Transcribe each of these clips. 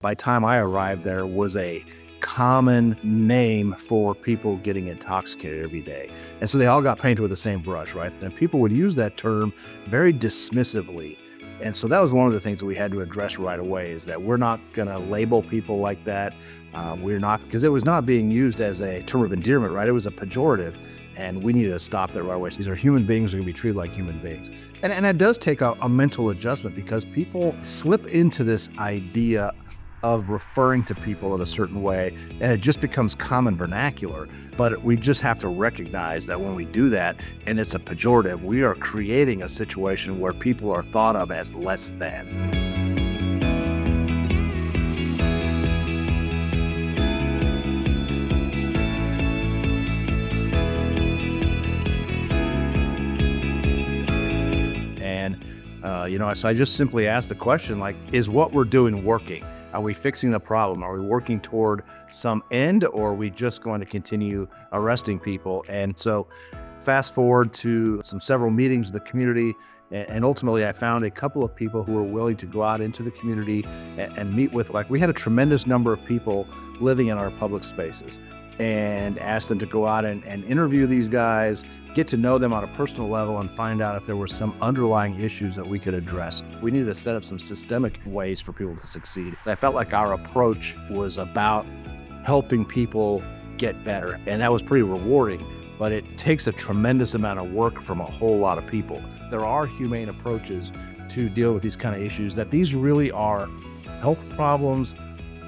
By the time I arrived there was a common name for people getting intoxicated every day. And so they all got painted with the same brush, right? And people would use that term very dismissively. And so that was one of the things that we had to address right away, is that we're not going to label people like that. We're not, because it was not being used as a term of endearment, right? It was a pejorative. And we needed to stop that right away. These are human beings, are going to be treated like human beings. And that does take a mental adjustment, because people slip into this idea of referring to people in a certain way, and it just becomes common vernacular. But we just have to recognize that when we do that, and it's a pejorative, we are creating a situation where people are thought of as less than. So I just simply asked the question, like, is what we're doing working? Are we fixing the problem? Are we working toward some end, or are we just going to continue arresting people? And so fast forward to several meetings in the community, and ultimately I found a couple of people who were willing to go out into the community and meet with, like, we had a tremendous number of people living in our public spaces, and asked them to go out and interview these guys, get to know them on a personal level, and find out if there were some underlying issues that we could address. We needed to set up some systemic ways for people to succeed. I felt like our approach was about helping people get better, and that was pretty rewarding, but it takes a tremendous amount of work from a whole lot of people. There are humane approaches to deal with these kind of issues, that these really are health problems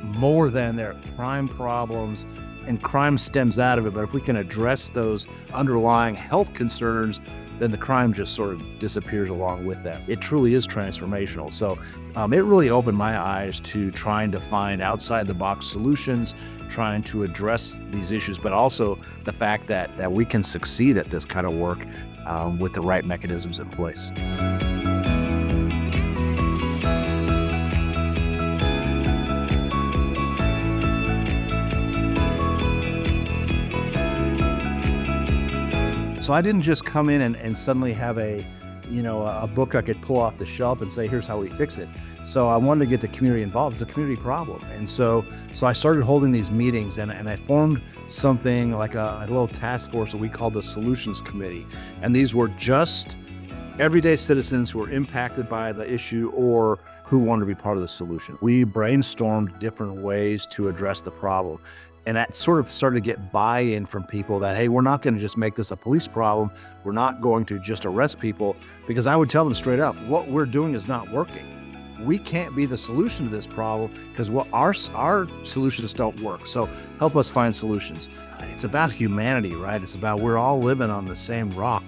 more than they're crime problems, and crime stems out of it. But if we can address those underlying health concerns, then the crime just sort of disappears along with that. It truly is transformational. So it really opened my eyes to trying to find outside the box solutions, trying to address these issues, but also the fact that we can succeed at this kind of work with the right mechanisms in place. So I didn't just come in and suddenly have a book I could pull off the shelf and say, here's how we fix it. So I wanted to get the community involved. It's a community problem. And so I started holding these meetings, and I formed something like a little task force that we called the Solutions Committee. And these were just everyday citizens who were impacted by the issue or who wanted to be part of the solution. We brainstormed different ways to address the problem. And that sort of started to get buy-in from people that, hey, we're not going to just make this a police problem. We're not going to just arrest people, because I would tell them straight up, what we're doing is not working. We can't be the solution to this problem, because our solutions don't work. So help us find solutions. It's about humanity, right? It's about, we're all living on the same rock.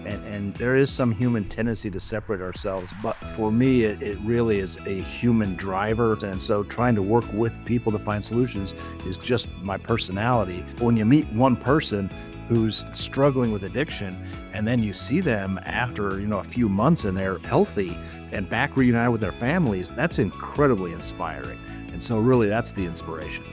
And there is some human tendency to separate ourselves. But for me, it really is a human driver. And so trying to work with people to find solutions is just my personality. When you meet one person who's struggling with addiction, and then you see them after, a few months and they're healthy and back reunited with their families, that's incredibly inspiring. And so really that's the inspiration.